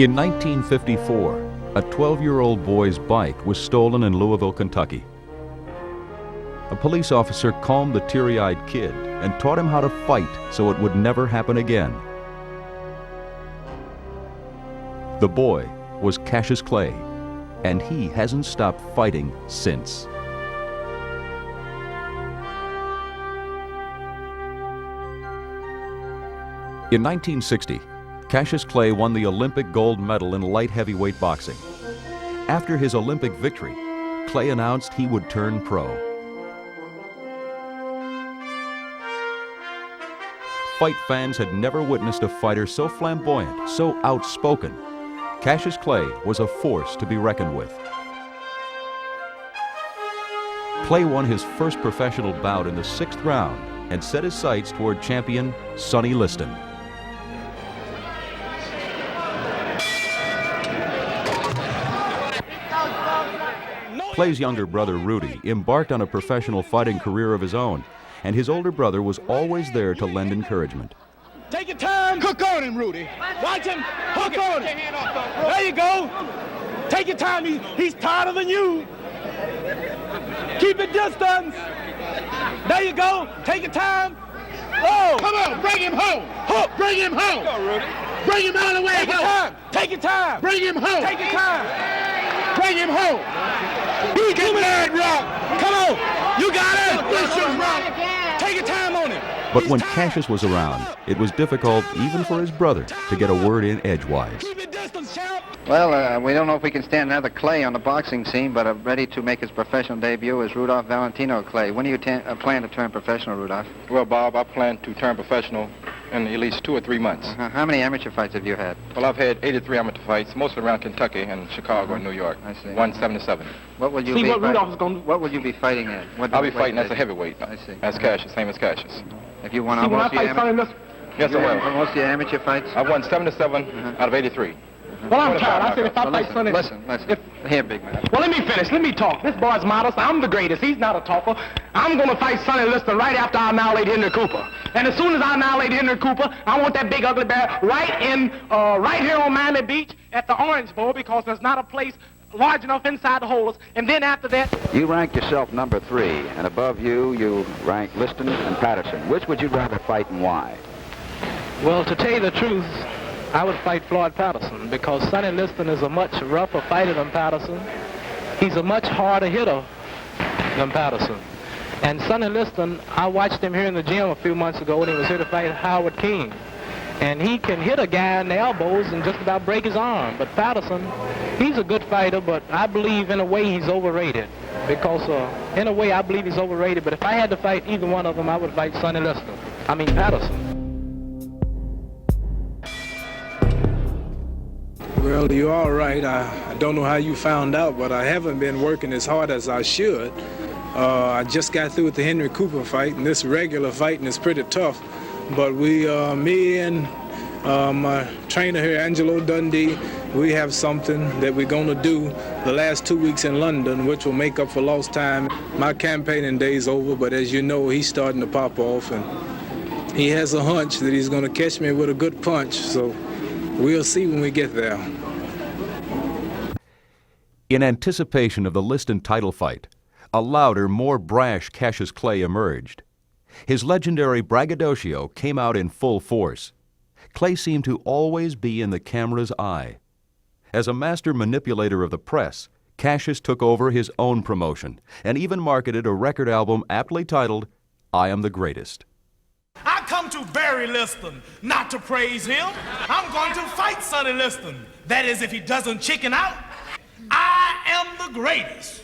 In 1954, a 12-year-old boy's bike was stolen in Louisville, Kentucky. A police officer calmed the teary-eyed kid and taught him how to fight so it would never happen again. The boy was Cassius Clay, and he hasn't stopped fighting since. In 1960, Cassius Clay won the Olympic gold medal in light heavyweight boxing. After his Olympic victory, Clay announced he would turn pro. Fight fans had never witnessed a fighter so flamboyant, so outspoken. Cassius Clay was a force to be reckoned with. Clay won his first professional bout in the 6th round and set his sights toward champion Sonny Liston. Clay's younger brother, Rudy, embarked on a professional fighting career of his own, and his older brother was always there to lend encouragement. Take your time. Hook on him, Rudy. Watch him. Hook on him. There you go. Take your time. He's tighter than you. Keep it distance. There you go. Take your time. Oh. Come on. Bring him home. Hook. Bring him home. Go, Rudy. Bring him all the way Take your time. Take your time. Bring him home. Take your time. Bring him home. He give me that rock. Come on. You got it. Push him, rock. Take your time on him. But when Cassius was around, it was difficult, even for his brother, to get a word in edgewise. Keep it distance, champ. Well, we don't know if we can stand another Clay on the boxing scene, but ready to make his professional debut is Rudolph Valentino Clay. When do you plan to turn professional, Rudolph? Well, Bob, I plan to turn professional in at least 2 or 3 months. How many amateur fights have you had? Well, I've had 83 amateur fights, mostly around Kentucky and Chicago and New York. I see. 177. What will you See be what Rudolph is going to do. What will you be fighting at? I'll be fighting as a heavyweight. I see. As Cassius, same as Cassius. Have you won See, when I almost your fight Sonny Liston. Yes, I will. almost your amateur fights? I won 77 out of 83. Well, I'm tired. I said if I fight Sonny... Listen. Here, big man. Well, let me finish. Let me talk. This boy's modest. I'm the greatest. He's not a talker. I'm going to fight Sonny Liston right after I annihilate Henry Cooper. And as soon as I annihilate Henry Cooper, I want that big ugly bear right here on Miami Beach at the Orange Bowl, because there's not a place large enough inside the holes. And then after that... You rank yourself number 3, and above you rank Liston and Patterson. Which would you rather fight and why? Well, to tell you the truth, I would fight Floyd Patterson, because Sonny Liston is a much rougher fighter than Patterson. He's a much harder hitter than Patterson. And Sonny Liston, I watched him here in the gym a few months ago when he was here to fight Howard King. And he can hit a guy in the elbows and just about break his arm. But Patterson, he's a good fighter, but I believe in a way he's overrated. Because in a way I believe he's overrated, but if I had to fight either one of them, I would fight Sonny Liston. I mean Patterson. Well, you're all right. I don't know how you found out, but I haven't been working as hard as I should. I just got through with the Henry Cooper fight, and this regular fighting is pretty tough. But me and my trainer here, Angelo Dundee, we have something that we're going to do the last 2 weeks in London, which will make up for lost time. My campaigning day's over, but as you know, he's starting to pop off, and he has a hunch that he's going to catch me with a good punch, so we'll see when we get there. In anticipation of the Liston title fight, a louder, more brash Cassius Clay emerged. His legendary braggadocio came out in full force. Clay seemed to always be in the camera's eye. As a master manipulator of the press, Cassius took over his own promotion and even marketed a record album aptly titled, I Am the Greatest. I come to bury Liston, not to praise him. I'm going to fight Sonny Liston. That is, if he doesn't chicken out. I am the greatest.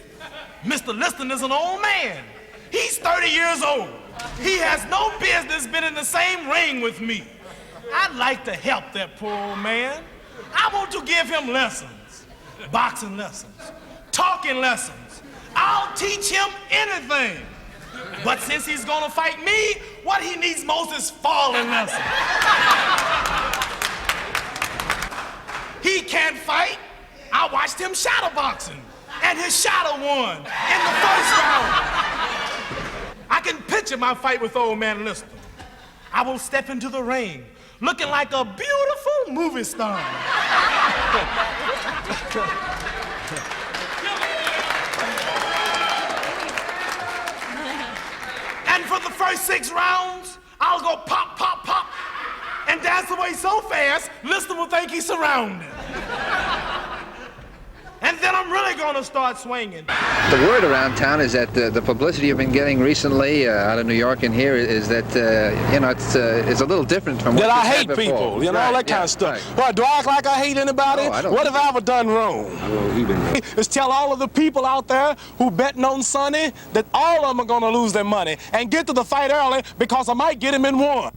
Mr. Liston is an old man. He's 30 years old. He has no business being in the same ring with me. I'd like to help that poor old man. I want to give him lessons, boxing lessons, talking lessons. I'll teach him anything. But since he's gonna fight me, what he needs most is falling lessons. He can't fight. I watched him shadow boxing, and his shadow won in the first round. I can picture my fight with old man Liston. I will step into the ring looking like a beautiful movie star. And for the first 6 rounds, I'll go pop, pop, pop, and dance away so fast, listener will think he's surrounded. And then I'm really gonna start swinging. The word around town is that the publicity you've been getting recently out of New York and here is that it's a little different from what That you've I had hate before. people, you know, all that kind of stuff. Right. What, do I act like I hate anybody? No, I don't What think have I ever done wrong? Let's tell all of the people out there who betting on Sonny that all of them are gonna lose their money and get to the fight early because I might get him in one.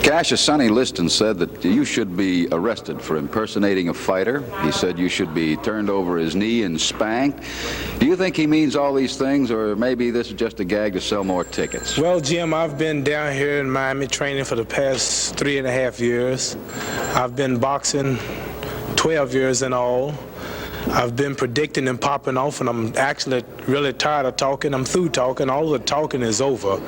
Cassius Sonny Liston said that you should be arrested for impersonating a fighter. He said you should be turned over his knee and spanked. Do you think he means all these things, or maybe this is just a gag to sell more tickets? Well, Jim, I've been down here in Miami training for the past 3.5 years. I've been boxing 12 years in all. I've been predicting and popping off, and I'm actually really tired of talking. I'm through talking. All the talking is over.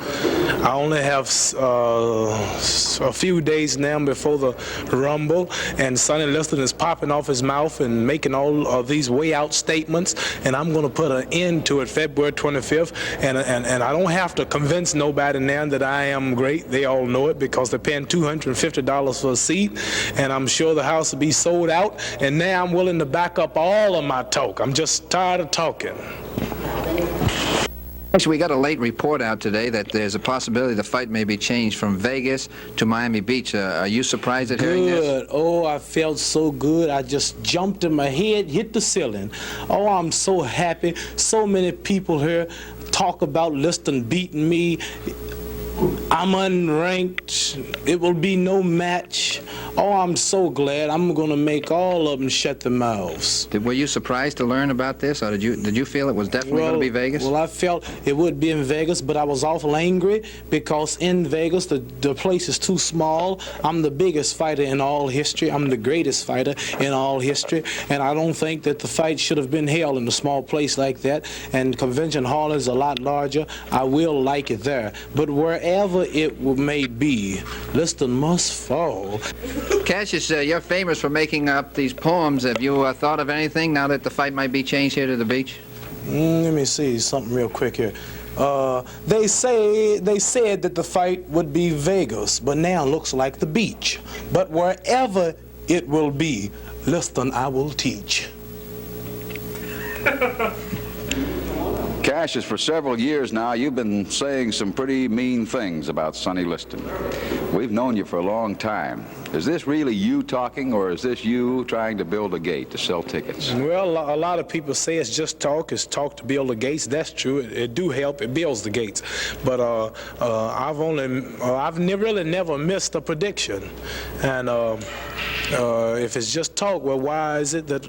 I only have a few days now before the Rumble, and Sonny Liston is popping off his mouth and making all of these way out statements, and I'm going to put an end to it February 25th, and I don't have to convince nobody now that I am great. They all know it because they're paying $250 for a seat, and I'm sure the house will be sold out, and now I'm willing to back up all of my talk. I'm just tired of talking. Actually, we got a late report out today that there's a possibility the fight may be changed from Vegas to Miami Beach. Are you surprised at hearing this? Good. Oh, I felt so good. I just jumped in my head, hit the ceiling. Oh, I'm so happy. So many people here talk about Liston beating me. I'm unranked. It will be no match. Oh, I'm so glad. I'm going to make all of them shut their mouths. Were you surprised to learn about this, or did you feel it was definitely going to be Vegas? Well, I felt it would be in Vegas, but I was awful angry because in Vegas, the place is too small. I'm the biggest fighter in all history. I'm the greatest fighter in all history, and I don't think that the fight should have been held in a small place like that, and Convention Hall is a lot larger. I will like it there, but wherever it may be, Liston must fall. Cassius, you're famous for making up these poems. Have you thought of anything now that the fight might be changed here to the beach? Let me see something real quick here. They said that the fight would be Vegas, but now it looks like the beach. But wherever it will be, Liston I will teach. Cassius, for several years now, you've been saying some pretty mean things about Sonny Liston. We've known you for a long time. Is this really you talking, or is this you trying to build a gate to sell tickets? Well, a lot of people say it's just talk. It's talk to build the gates. That's true. It do help. It builds the gates. But I've really never missed a prediction. And if it's just talk, well, why is it that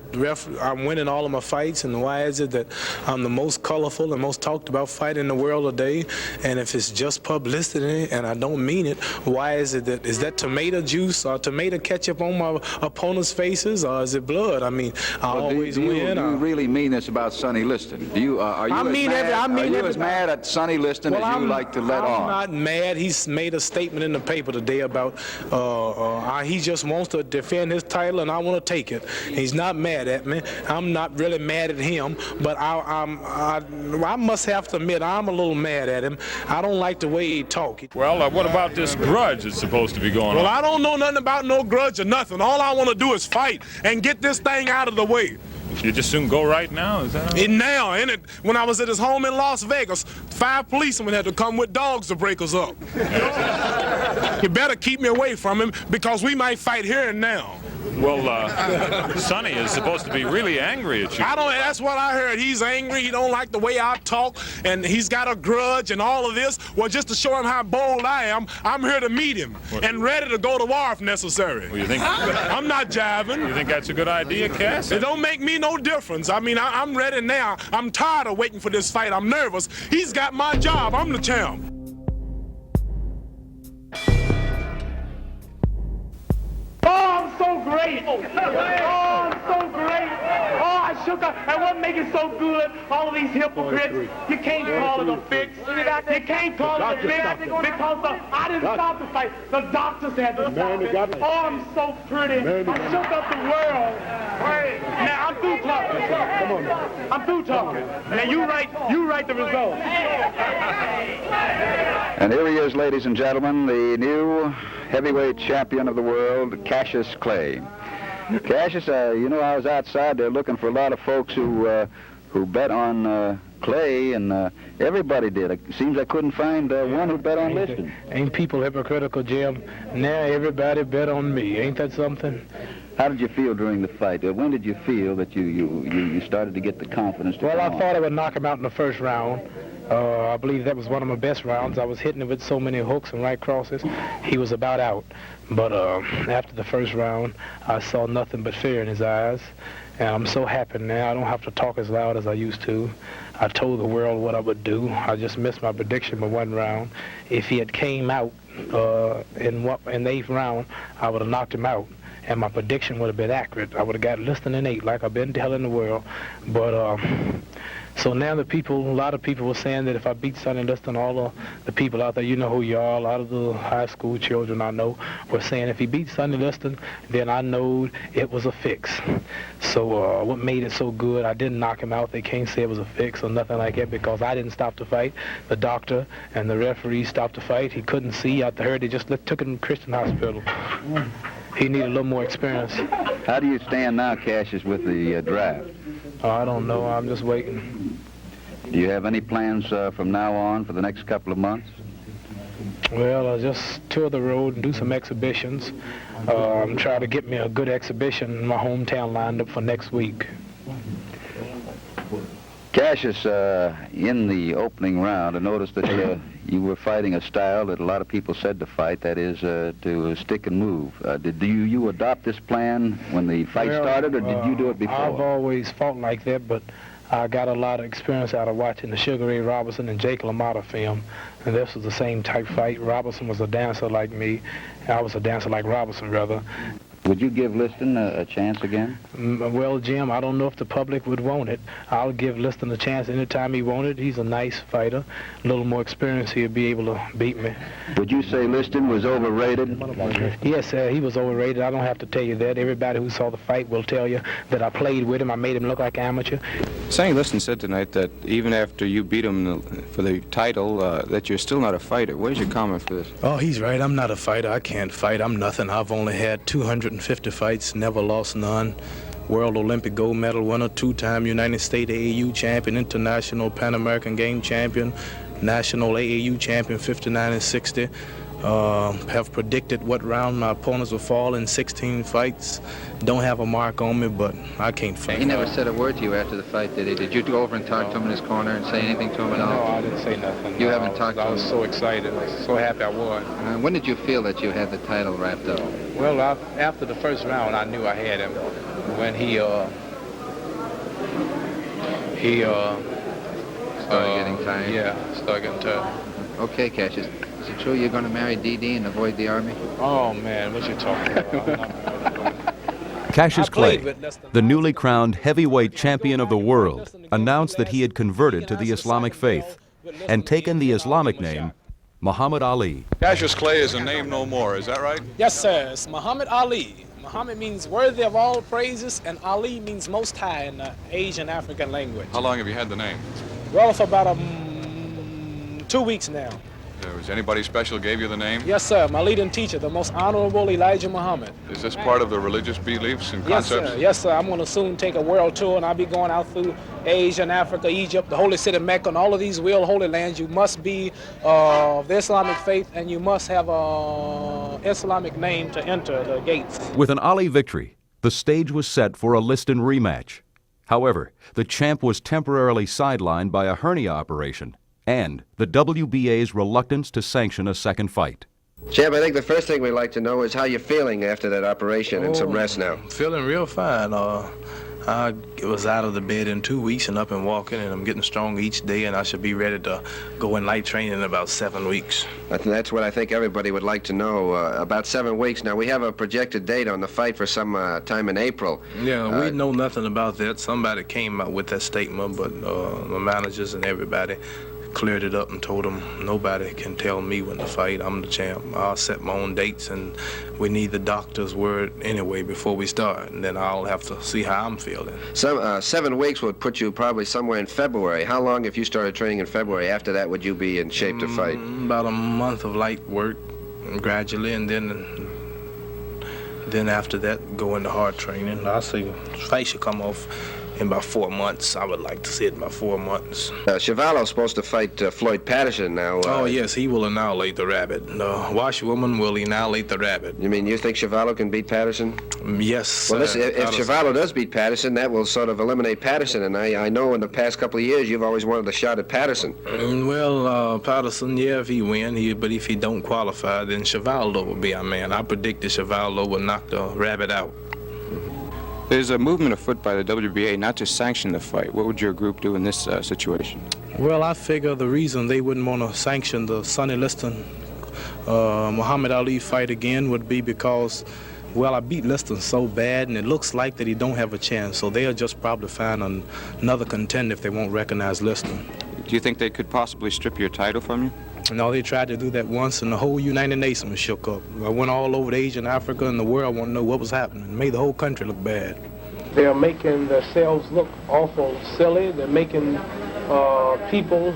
I'm winning all of my fights, and why is it that I'm the most colorful and most talked about fight in the world today? And if it's just publicity and I don't mean it, why is it that is that tomato juice or tomato ketchup on my opponent's faces, or is it blood? I mean, I always win. Do you really mean this about Sonny Liston? Are you as mad at Sonny Liston as you like to let on? I'm not mad. He's made a statement in the paper today about he just wants to defend his title, and I want to take it. He's not mad at me. I'm not really mad at him, but I must have to admit I'm a little mad at him. I don't like the way he talks. Well, what about this grudge that's supposed to be going on? Well, I don't know nothing about no grudge or nothing. All I want to do is fight and get this thing out of the way. You just soon go right now? Is that And now, when I was at his home in Las Vegas, 5 policemen had to come with dogs to break us up. You better keep me away from him, because we might fight here and now. Well, Sonny is supposed to be really angry at you. That's what I heard. He's angry. He don't like the way I talk, and he's got a grudge and all of this. Well, just to show him how bold I am, I'm here to meet him and ready to go to war if necessary. Well, you think? I'm not jiving. You think that's a good idea, Cass? It don't make me no difference. I mean, I'm ready now. I'm tired of waiting for this fight. I'm nervous. He's got my job. I'm the champ. Oh, I'm so great. Oh, I'm so great. Oh, I shook up. And what make it so good, all of these hypocrites, you can't call it a fix. You can't call it a fix because I didn't stop the fight. The doctors had to stop it. Oh, I'm so pretty. I shook up the world. Now, I'm through talking. Come on now. I'm through talking. Now, you write the result. And here he is, ladies and gentlemen, the new heavyweight champion of the world, Cassius Clay. Cassius, you know, I was outside there looking for a lot of folks who bet on Clay, and everybody did. It seems I couldn't find one who bet on Liston. Ain't people hypocritical, Jim? Now everybody bet on me. Ain't that something? How did you feel during the fight? When did you feel that you started to get the confidence to Well, I come on? thought I would knock him out in the first round. I believe that was one of my best rounds. I was hitting him with so many hooks and right crosses. He was about out. But after the first round, I saw nothing but fear in his eyes. And I'm so happy now. I don't have to talk as loud as I used to. I told the world what I would do. I just missed my prediction by one round. If he had came out in the 8th round, I would have knocked him out. And my prediction would have been accurate. I would have got less than an 8, like I've been telling the world. But so now a lot of people were saying that if I beat Sonny Liston, all of the people out there, you know who you are, a lot of the high school children I know were saying if he beat Sonny Liston, then I know it was a fix. So what made it so good, I didn't knock him out. They can't say it was a fix or nothing like that because I didn't stop the fight. The doctor and the referee stopped the fight. He couldn't see. I heard they just took him to Christian Hospital. He needed a little more experience. How do you stand now, Cassius, with the draft? I don't know. I'm just waiting. Do you have any plans from now on for the next couple of months? Well, I'll just tour the road and do some exhibitions. I'm trying to get me a good exhibition in my hometown lined up for next week. Cassius, in the opening round, I noticed that you were fighting a style that a lot of people said to fight, that is to stick and move. Did you adopt this plan when the fight started, or did you do it before? I've always fought like that, but I got a lot of experience out of watching the Sugar Ray Robinson and Jake LaMotta film, and this was the same type fight. Robinson was a dancer like me, and I was a dancer like Robinson, rather. Would you give Liston a chance again? Well, Jim, I don't know if the public would want it. I'll give Liston a chance anytime he wanted. He's a nice fighter. A little more experience, he'll be able to beat me. Would you say Liston was overrated? Yes, he was overrated. I don't have to tell you that. Everybody who saw the fight will tell you that I played with him. I made him look like an amateur. Sonny Liston said tonight that even after you beat him for the title, that you're still not a fighter. Where's your comment for this? Oh, he's right. I'm not a fighter. I can't fight. I'm nothing. I've only had 250 fights, never lost none. World Olympic gold medal winner, 2-time United States AAU champion, international Pan American game champion, national AAU champion, 59 and 60. Have predicted what round my opponents will fall in 16 fights. Don't have a mark on me, but I can't fight. He never said a word to you after the fight, did he? Did you go over and talk to him in his corner and say anything to him at all? No, I didn't say nothing. You haven't talked to him? I was so excited. I was so happy I won. When did you feel that you had the title wrapped up? Well, after the first round, I knew I had him. When he started getting tired? Yeah, started getting tired. Okay, Cassius. Is it true you're going to marry Dee Dee and avoid the Army? Oh, man, what you talking about? Cassius Clay, the newly crowned heavyweight champion of the world, announced that he had converted to the Islamic faith and taken the Islamic name Muhammad Ali. Cassius Clay is a name no more, is that right? Yes, sir. It's Muhammad Ali. Muhammad means worthy of all praises, and Ali means most high in the Asian African language. How long have you had the name? Well, for about 2 weeks now. Was anybody special gave you the name? Yes, sir. My leading teacher, the most honorable Elijah Muhammad. Is this part of the religious beliefs and Yes, concepts? sir. Yes, sir. I'm going to soon take a world tour, and I'll be going out through Asia and Africa, Egypt, the holy city Mecca, and all of these real holy lands. You must be of the Islamic faith, and you must have an Islamic name to enter the gates. With an Ali victory, the stage was set for a Liston rematch. However, the champ was temporarily sidelined by a hernia operation and the WBA's reluctance to sanction a second fight. Champ, I think the first thing we'd like to know is how you're feeling after that operation and some rest now. Feeling real fine. I was out of the bed in 2 weeks and up and walking, and I'm getting stronger each day, and I should be ready to go in light training in about 7 weeks. That's what I think everybody would like to know. About 7 weeks. Now, we have a projected date on the fight for some time in April. Yeah, we know nothing about that. Somebody came out with that statement, but the managers and everybody cleared it up and told them nobody can tell me when to fight. I'm the champ. I'll set my own dates, and we need the doctor's word anyway before we start, and then I'll have to see how I'm feeling. 7 weeks would put you probably somewhere in February. How long, if you started training in February, after that would you be in shape to fight? About a month of light work gradually, and then after that go into hard training. I see fight should come off in about 4 months. I would like to see it in about 4 months. Chuvalo's supposed to fight Floyd Patterson now. Oh, yes, he will annihilate the rabbit. The washwoman will annihilate the rabbit. You think Chuvalo can beat Patterson? Yes. Well, listen, if Chuvalo does beat Patterson, that will sort of eliminate Patterson, and I know in the past couple of years you've always wanted a shot at Patterson. Well, Patterson, yeah, if he win, but if he don't qualify, then Chuvalo will be our man. I predicted Chuvalo will knock the rabbit out. There's a movement afoot by the WBA not to sanction the fight. What would your group do in this situation? Well, I figure the reason they wouldn't want to sanction the Sonny Liston Muhammad Ali fight again would be because, well, I beat Liston so bad, and it looks like that he don't have a chance, so they'll just probably find another contender if they won't recognize Liston. Do you think they could possibly strip your title from you? No, they tried to do that once, and the whole United Nations was shook up. I went all over Asia and Africa and the world wanted to know what was happening. It made the whole country look bad. They're making themselves look awful silly. They're making people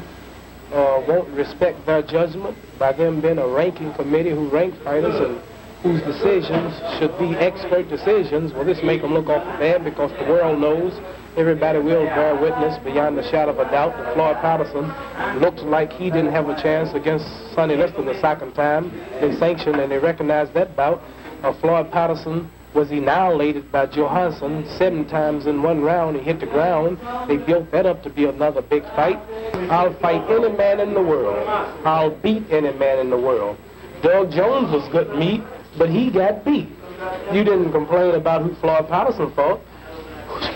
won't respect their judgment by them being a ranking committee who rank fighters and whose decisions should be expert decisions. Well, this make them look awful bad because the world knows, everybody will bear witness beyond the shadow of a doubt that Floyd Patterson looked like he didn't have a chance against Sonny Liston the second time. They sanctioned and they recognized that bout. Floyd Patterson was annihilated by Johansson 7 times in 1 round. He hit the ground. They built that up to be another big fight. I'll fight any man in the world. I'll beat any man in the world. Doug Jones was good meat, but he got beat. You didn't complain about who Floyd Patterson fought.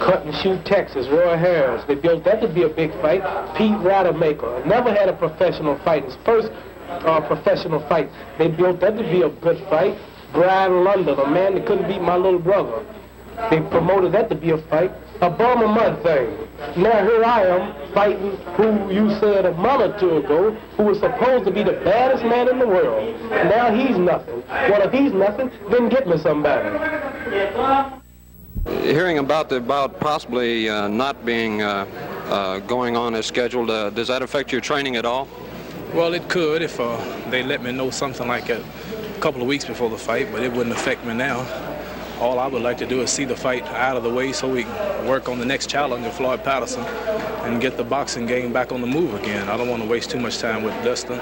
Cut and Shoot Texas, Roy Harris. They built that to be a big fight. Pete Rademacher never had a professional fight. His first professional fight. They built that to be a good fight. Brian London, a man that couldn't beat my little brother. They promoted that to be a fight. A Burma Mud thing. Now here I am fighting who you said a month or two ago, who was supposed to be the baddest man in the world. And now he's nothing. Well, if he's nothing, then get me somebody. Hearing about the bout possibly not being going on as scheduled, does that affect your training at all? Well, it could if they let me know something like that a couple of weeks before the fight, but it wouldn't affect me now. All I would like to do is see the fight out of the way so we can work on the next challenge of Floyd Patterson and get the boxing game back on the move again. I don't want to waste too much time with Liston,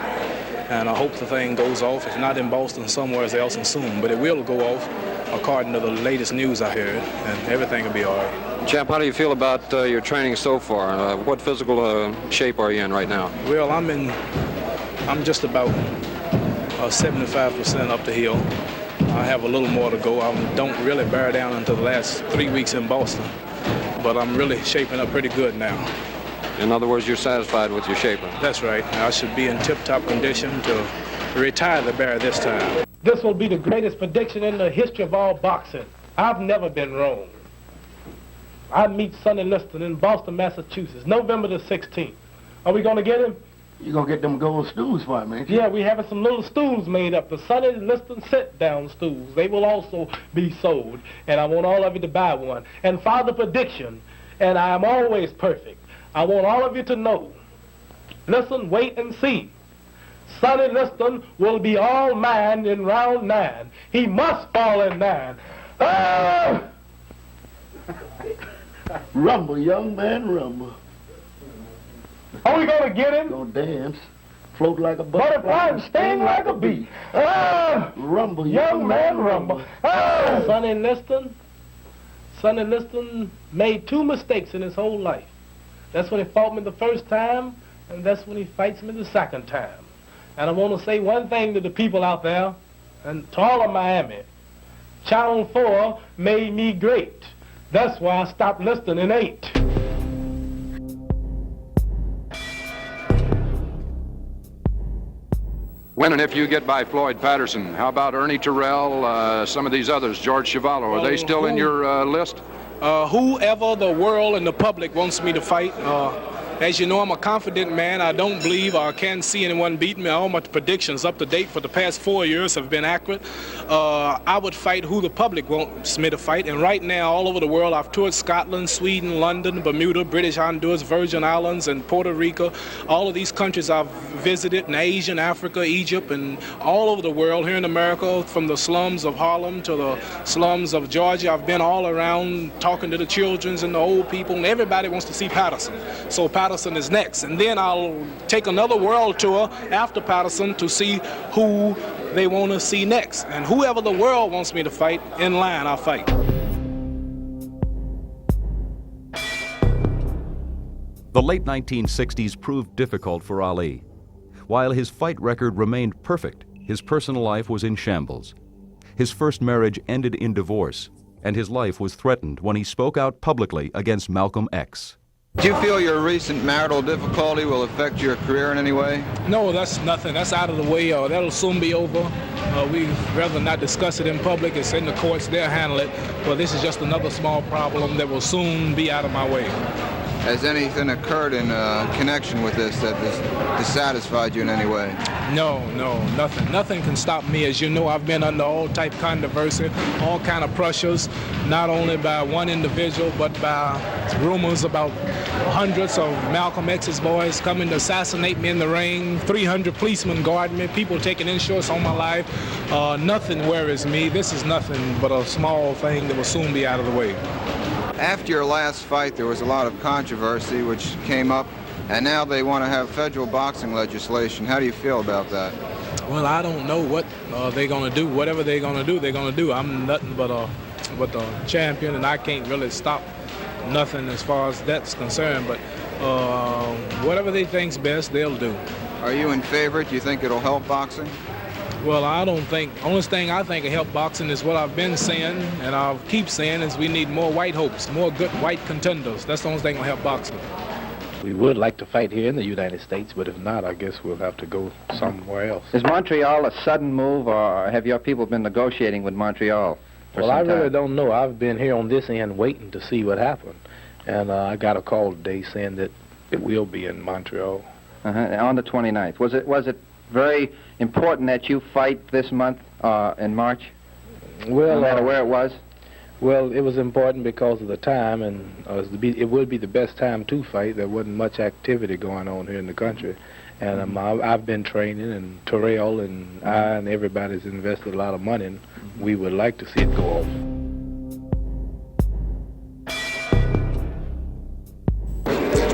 and I hope the thing goes off. If not in Boston, somewhere else and soon, but it will go off according to the latest news I heard, and everything will be all right. Champ, how do you feel about your training so far? What physical shape are you in right now? Well, I'm just about 75% up the hill. I have a little more to go. I don't really bear down until the last 3 weeks in Boston, but I'm really shaping up pretty good now. In other words, you're satisfied with your shaping? That's right. I should be in tip-top condition to retire the bear this time. This will be the greatest prediction in the history of all boxing. I've never been wrong. I meet Sonny Liston in Boston, Massachusetts, November the 16th. Are we going to get him? You're going to get them gold stools for him, ain't you? Yeah, we're having some little stools made up, the Sonny Liston sit-down stools. They will also be sold, and I want all of you to buy one. And for the prediction, and I am always perfect, I want all of you to know, listen, wait, and see. Sonny Liston will be all mine in round 9. He must fall in 9. Ah! Rumble, young man, rumble. Are we going to get him? Go dance, float like a butterfly and sting like a bee. Ah! Rumble, young man, rumble. Ah! Sonny Liston made 2 mistakes in his whole life. That's when he fought me the first time, and that's when he fights me the second time. And I want to say one thing to the people out there, and to all of Miami. Channel 4 made me great. That's why I stopped listening in 8. When and if you get by Floyd Patterson, how about Ernie Terrell, some of these others, George Chuvalo, are they still in your list? Whoever the world and the public wants me to fight. As you know, I'm a confident man. I don't believe or can't see anyone beat me. All my predictions up to date for the past 4 years have been accurate. I would fight who the public wants me to fight. And right now, all over the world, I've toured Scotland, Sweden, London, Bermuda, British Honduras, Virgin Islands, and Puerto Rico. All of these countries I've visited in Asia, and Africa, Egypt, and all over the world. Here in America, from the slums of Harlem to the slums of Georgia, I've been all around talking to the children and the old people, and everybody wants to see Patterson. So Patterson is next, and then I'll take another world tour after Patterson to see who they want to see next. And whoever the world wants me to fight, in line, I'll fight. The late 1960s proved difficult for Ali. While his fight record remained perfect, his personal life was in shambles. His first marriage ended in divorce, and his life was threatened when he spoke out publicly against Malcolm X. Do you feel your recent marital difficulty will affect your career in any way? No, that's nothing. That's out of the way. That'll soon be over. We'd rather not discuss it in public. It's in the courts. They'll handle it. But this is just another small problem that will soon be out of my way. Has anything occurred in connection with this that has dissatisfied you in any way? No, nothing. Nothing can stop me. As you know, I've been under all type of controversy, all kind of pressures, not only by one individual, but by rumors about hundreds of Malcolm X's boys coming to assassinate me in the ring, 300 policemen guarding me, people taking insurance on my life. Nothing worries me. This is nothing but a small thing that will soon be out of the way. After your last fight, there was a lot of controversy which came up, and now they want to have federal boxing legislation. How do you feel about that? Well, I don't know what they're going to do. Whatever they're going to do, they're going to do. I'm nothing but a champion, and I can't really stop nothing as far as that's concerned. But whatever they think's best, they'll do. Are you in favor? Do you think it'll help boxing? Well, I don't think. Only thing I think will help boxing is what I've been saying, and I'll keep saying, is we need more white hopes, more good white contenders. That's the only thing will help boxing. We would like to fight here in the United States, but if not, I guess we'll have to go somewhere else. Is Montreal a sudden move, or have your people been negotiating with Montreal for Well, some I really time? don't know. I've been here on this end waiting to see what happened, and I got a call today saying that it will be in Montreal. On the 29th. Was it very important that you fight this month in March? Well, no matter where it was? Well, it was important because of the time, and it would be the best time to fight. There wasn't much activity going on here in the country. And I've been training, and Terrell and I and everybody's invested a lot of money, and we would like to see it go off.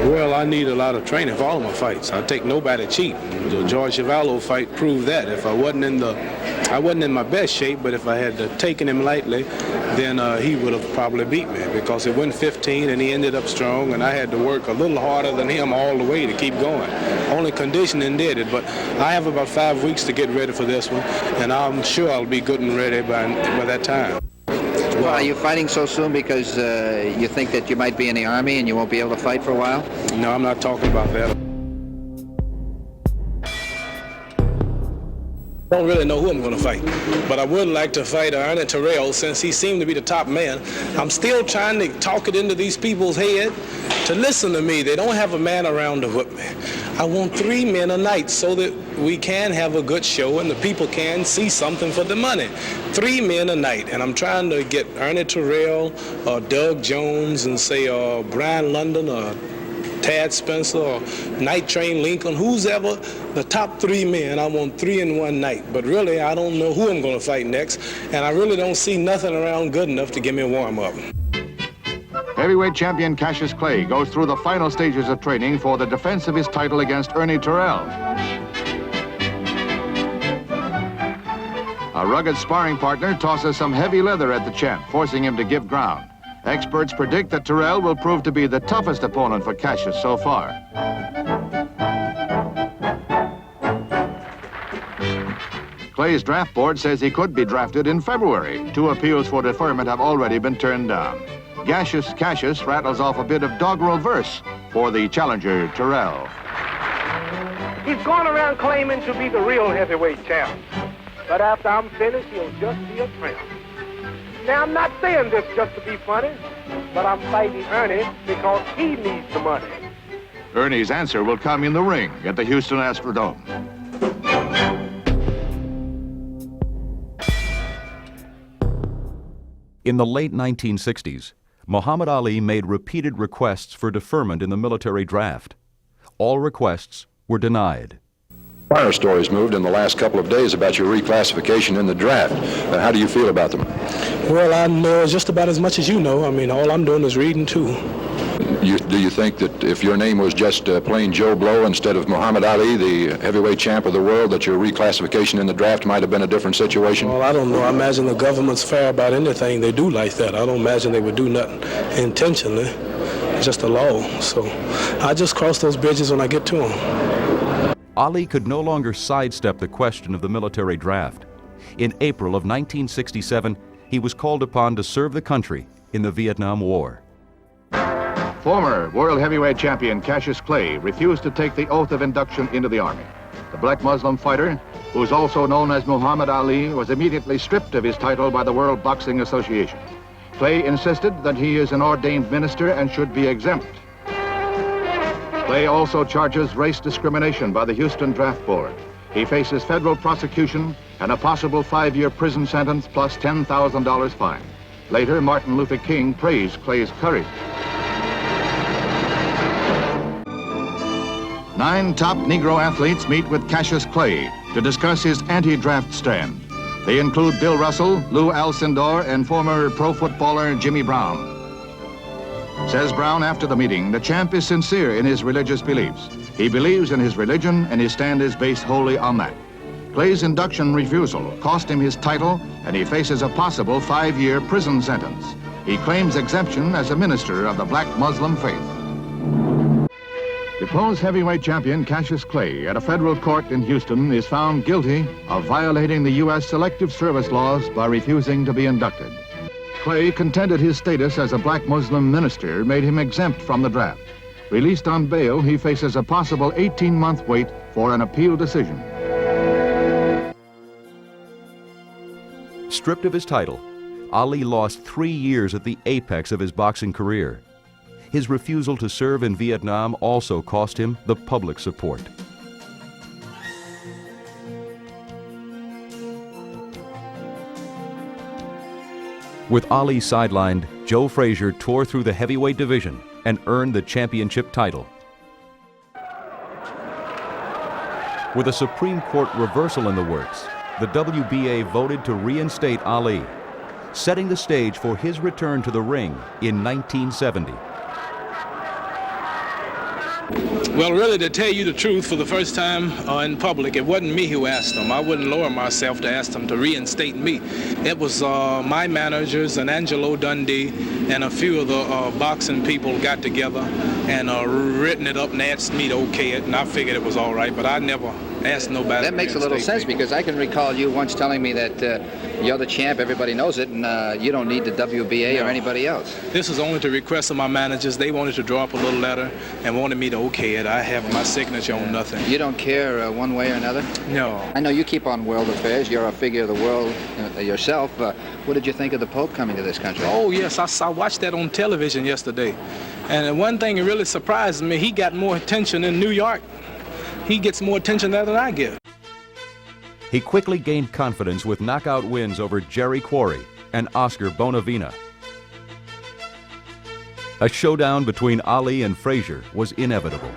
Well, I need a lot of training for all of my fights. I take nobody cheap. The George Chuvalo fight proved that. If I wasn't in my best shape, but if I had taken him lightly, then he would have probably beat me, because it went 15 and he ended up strong, and I had to work a little harder than him all the way to keep going. Only conditioning did it, but I have about 5 weeks to get ready for this one, and I'm sure I'll be good and ready by that time. Well, are you fighting so soon because you think that you might be in the Army and you won't be able to fight for a while? No, I'm not talking about that. I don't really know who I'm going to fight, but I would like to fight Ernie Terrell, since he seemed to be the top man. I'm still trying to talk it into these people's head to listen to me. They don't have a man around to whip me. I want 3 men a night so that we can have a good show and the people can see something for the money. 3 men a night, and I'm trying to get Ernie Terrell, Doug Jones, and say Brian London, or Tad Spencer, or Night Train Lincoln, who's ever the top 3 men. I want 3 in one night. But really, I don't know who I'm going to fight next, and I really don't see nothing around good enough to give me a warm-up. Heavyweight champion Cassius Clay goes through the final stages of training for the defense of his title against Ernie Terrell. A rugged sparring partner tosses some heavy leather at the champ, forcing him to give ground. Experts predict that Terrell will prove to be the toughest opponent for Cassius so far. Clay's draft board says he could be drafted in February. 2 appeals for deferment have already been turned down. Gaseous Cassius rattles off a bit of doggerel verse for the challenger, Terrell. He's going around claiming to be the real heavyweight champ. But after I'm finished, he'll just be a tramp. Now, I'm not saying this just to be funny, but I'm fighting Ernie because he needs the money. Ernie's answer will come in the ring at the Houston Astrodome. In the late 1960s, Muhammad Ali made repeated requests for deferment in the military draft. All requests were denied. Fire stories moved in the last couple of days about your reclassification in the draft. How do you feel about them? Well, I know just about as much as you know. I mean, all I'm doing is reading, too. Do you think that if your name was just plain Joe Blow instead of Muhammad Ali, the heavyweight champ of the world, that your reclassification in the draft might have been a different situation? Well, I don't know. I imagine the government's fair about anything they do like that. I don't imagine they would do nothing intentionally. It's just a law. So I just cross those bridges when I get to them. Ali could no longer sidestep the question of the military draft. In April of 1967, he was called upon to serve the country in the Vietnam War. Former world heavyweight champion Cassius Clay refused to take the oath of induction into the Army. The black Muslim fighter, who's also known as Muhammad Ali, was immediately stripped of his title by the World Boxing Association. Clay insisted that he is an ordained minister and should be exempt. Clay also charges race discrimination by the Houston Draft Board. He faces federal prosecution and a possible 5-year prison sentence plus $10,000 fine. Later, Martin Luther King praised Clay's courage. 9 top Negro athletes meet with Cassius Clay to discuss his anti-draft stand. They include Bill Russell, Lou Alcindor, and former pro footballer Jimmy Brown. Says Brown after the meeting, the champ is sincere in his religious beliefs. He believes in his religion, and his stand is based wholly on that. Clay's induction refusal cost him his title, and he faces a possible 5-year prison sentence. He claims exemption as a minister of the black Muslim faith. Deposed heavyweight champion Cassius Clay at a federal court in Houston is found guilty of violating the U.S. Selective Service laws by refusing to be inducted. Clay contended his status as a black Muslim minister made him exempt from the draft. Released on bail, he faces a possible 18-month wait for an appeal decision. Stripped of his title, Ali lost 3 years at the apex of his boxing career. His refusal to serve in Vietnam also cost him the public support. With Ali sidelined, Joe Frazier tore through the heavyweight division and earned the championship title. With a Supreme Court reversal in the works, the WBA voted to reinstate Ali, setting the stage for his return to the ring in 1970. Well, really, to tell you the truth, for the first time in public, it wasn't me who asked them. I wouldn't lower myself to ask them to reinstate me. It was my managers and Angelo Dundee and a few of the boxing people got together and written it up and asked me to okay it, and I figured it was all right, but I never asked nobody. That makes a little sense because I can recall you once telling me that you're the champ, everybody knows it, and you don't need the WBA or anybody else. This is only the request of my managers. They wanted to draw up a little letter and wanted me to okay it. I have my signature on nothing. You don't care one way or another? No. I know you keep on world affairs. You're a figure of the world yourself. What did you think of the Pope coming to this country? Oh, yes. I watched that on television yesterday. And one thing that really surprised me, he got more attention in New York. He gets more attention there than I get. He quickly gained confidence with knockout wins over Jerry Quarry and Oscar Bonavena. A showdown between Ali and Frazier was inevitable.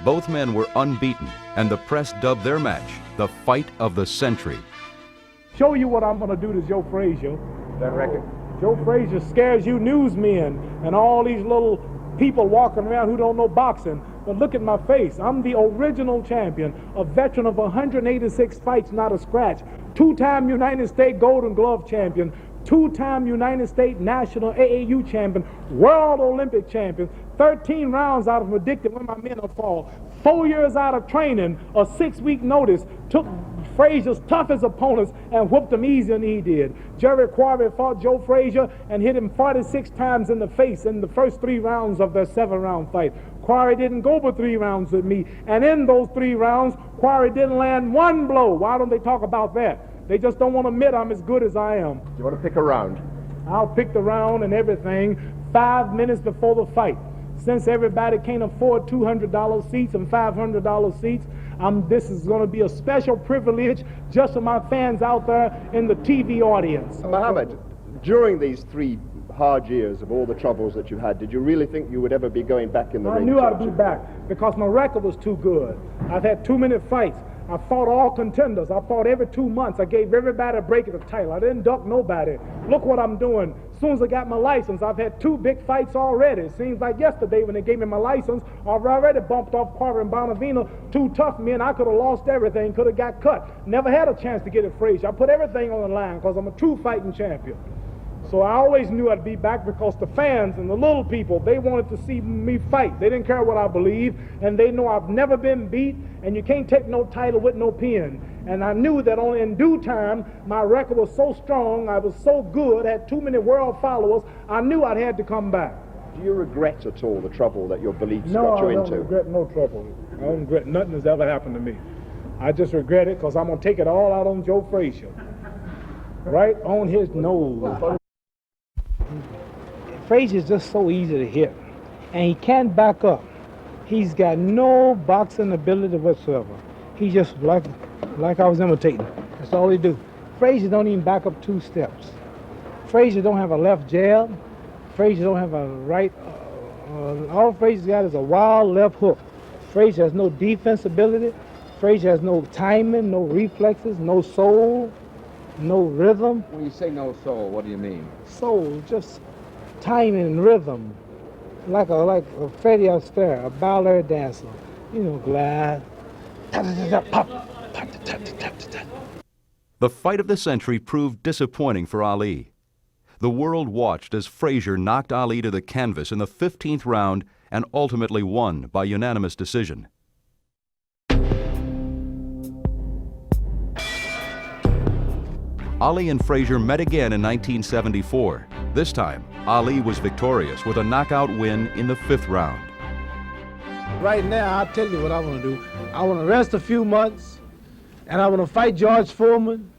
Both men were unbeaten, and the press dubbed their match the fight of the century. Show you what I'm going to do to Joe Frazier. That record? Joe Frazier scares you newsmen and all these little people walking around who don't know boxing. But look at my face. I'm the original champion, a veteran of 186 fights, not a scratch. 2-time United States Golden Glove champion, 2-time United States National AAU champion, World Olympic champion, 13 rounds out of predicted when my men will fall, 4 years out of training, a 6-week notice, took Frazier's toughest opponents and whooped him easier than he did. Jerry Quarry fought Joe Frazier and hit him 46 times in the face in the first 3 rounds of their 7-round fight. Quarry didn't go for 3 rounds with me, and in those 3 rounds, Quarry didn't land 1 blow. Why don't they talk about that? They just don't want to admit I'm as good as I am. You want to pick a round? I'll pick the round and everything 5 minutes before the fight. Since everybody can't afford $200 seats and $500 seats, this is going to be a special privilege just for my fans out there in the TV audience. Muhammad, during these 3 hard years of all the troubles that you had, did you really think you would ever be going back in the ring? I knew I'd be back because my record was too good. I've had too many fights. I fought all contenders. I fought every 2 months. I gave everybody a break at the title. I didn't duck nobody. Look what I'm doing. As soon as I got my license, I've had 2 big fights already. It seems like yesterday when they gave me my license, I've already bumped off Quarry and Bonavina, 2 tough men. I could have lost everything, could have got cut. Never had a chance to get it Frazier. I put everything on the line because I'm a true fighting champion. So I always knew I'd be back because the fans and the little people, they wanted to see me fight. They didn't care what I believe, and they know I've never been beat, and you can't take no title with no pen. And I knew that only in due time, my record was so strong, I was so good, had too many world followers, I knew I'd had to come back. Do you regret at all the trouble that your beliefs No, got you I into? don't regret no trouble. I don't regret nothing that's ever happened to me. I just regret it because I'm going to take it all out on Joe Frazier. Right on his nose. Frazier's just so easy to hit, and he can't back up. He's got no boxing ability whatsoever. He just like I was imitating. That's all he do. Frazier don't even back up 2 steps. Frazier don't have a left jab. Frazier don't have a right. All Frazier's got is a wild left hook. Frazier has no defense ability. Frazier has no timing, no reflexes, no soul, no rhythm. When you say no soul, what do you mean? Soul, just timing and rhythm, like a Freddie Astaire, a ballet dancer. You know, glide. The fight of the century proved disappointing for Ali. The world watched as Frazier knocked Ali to the canvas in the 15th round and ultimately won by unanimous decision. Ali and Frazier met again in 1974. This time, Ali was victorious with a knockout win in the 5th round. Right now, I'll tell you what I want to do. I want to rest a few months, and I want to fight George Foreman,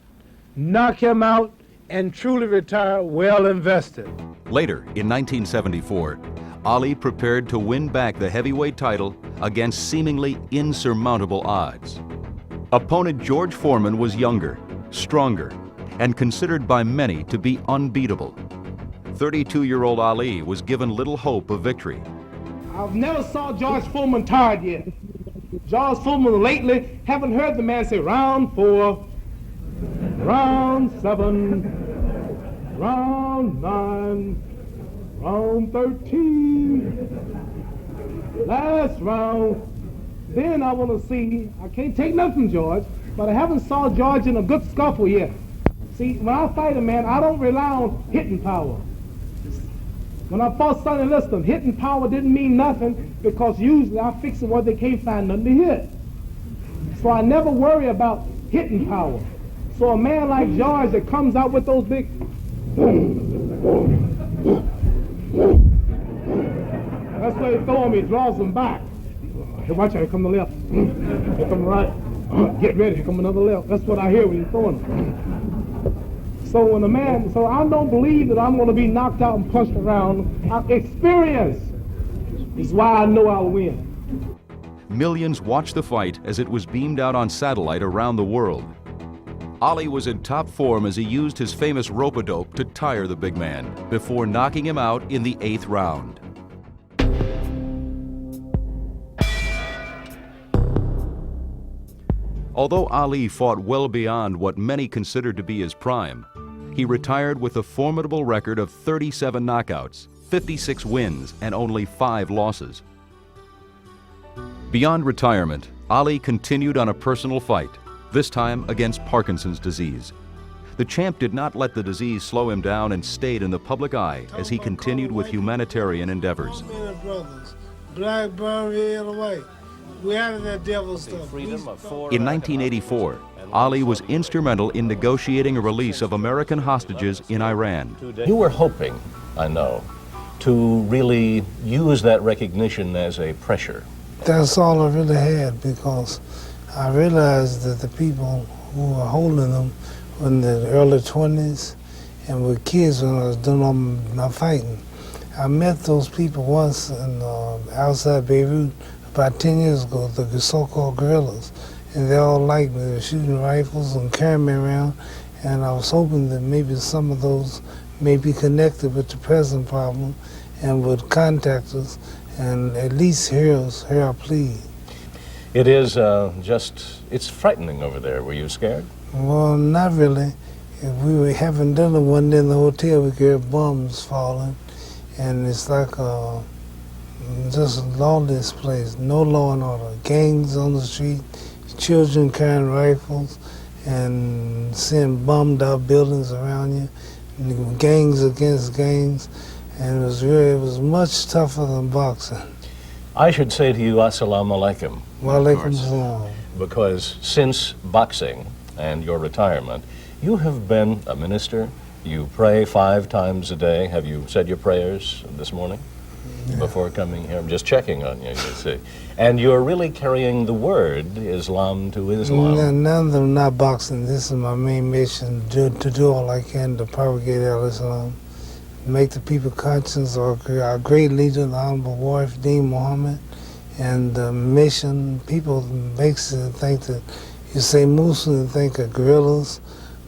knock him out, and truly retire well invested. Later, in 1974, Ali prepared to win back the heavyweight title against seemingly insurmountable odds. Opponent George Foreman was younger, stronger, and considered by many to be unbeatable. 32-year-old Ali was given little hope of victory. I've never saw George Foreman tired yet. George Foreman lately, haven't heard the man say round 4, round 7, round 9, round 13, last round. Then I want to see, I can't take nothing from George, but I haven't saw George in a good scuffle yet. See, when I fight a man, I don't rely on hitting power. When I fought Sonny Liston, hitting power didn't mean nothing because usually I fix it where they can't find nothing to hit. So I never worry about hitting power. So a man like George that comes out with those big... That's where he throws me, draws them back. Hey, watch out, here come the left. Here come the right. Get ready, here come another left. That's what I hear when he's throwing them. So when a man, so I don't believe that I'm going to be knocked out and punched around. Experience is why I know I'll win. Millions watched the fight as it was beamed out on satellite around the world. Ali was in top form as he used his famous rope-a-dope to tire the big man before knocking him out in the 8th round. Although Ali fought well beyond what many considered to be his prime, he retired with a formidable record of 37 knockouts, 56 wins, and only 5 losses. Beyond retirement, Ali continued on a personal fight, this time against Parkinson's disease. The champ did not let the disease slow him down and stayed in the public eye as he continued with humanitarian endeavors. Brothers, black, brown, red, and white. We out of that devil stuff. In 1984, Ali was instrumental in negotiating a release of American hostages in Iran. You were hoping, I know, to really use that recognition as a pressure. That's all I really had, because I realized that the people who were holding them were in the early 20s and were kids when I was doing all my fighting. I met those people once in, outside Beirut about 10 years ago, the so-called guerrillas, and they all liked me. They were shooting rifles and carrying me around, and I was hoping that maybe some of those may be connected with the present problem and would contact us and at least hear our plea. It is it's frightening over there. Were you scared? Well, not really. If we were having dinner one day in the hotel, we could hear bombs falling, and it's like just a lawless place, no law and order. Gangs on the street, children carrying rifles, and seeing bombed out buildings around you, and gangs against gangs, and it was much tougher than boxing. I should say to you, Assalamu alaikum. Wa alaikum salam. Because since boxing and your retirement, you have been a minister. You pray 5 times a day. Have you said your prayers this morning before coming here? I'm just checking on you, you see. And you're really carrying the word, Islam to Islam. None of them not boxing. This is my main mission, to do all I can to propagate al-Islam, make the people conscious of our great leader, the Honorable Warif Deen Muhammad, and the mission. People makes it think that you say Muslim and think of guerrillas,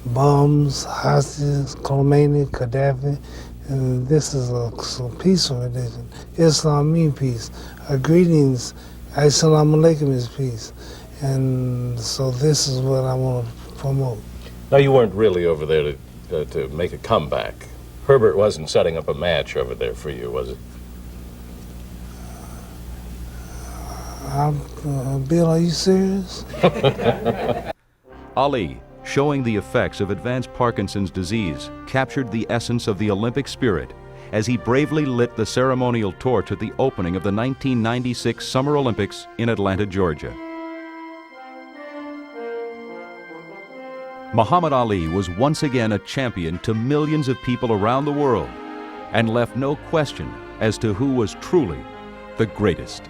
bombs, hostages, Khomeini, Gaddafi, and this is a peaceful religion. Islam means peace. Our greetings, Assalamu alaikum, is peace. And so this is what I want to promote. Now, you weren't really over there to make a comeback. Herbert wasn't setting up a match over there for you, was it? Bill, are you serious? Ali, showing the effects of advanced Parkinson's disease, captured the essence of the Olympic spirit as he bravely lit the ceremonial torch at the opening of the 1996 Summer Olympics in Atlanta, Georgia. Muhammad Ali was once again a champion to millions of people around the world and left no question as to who was truly the greatest.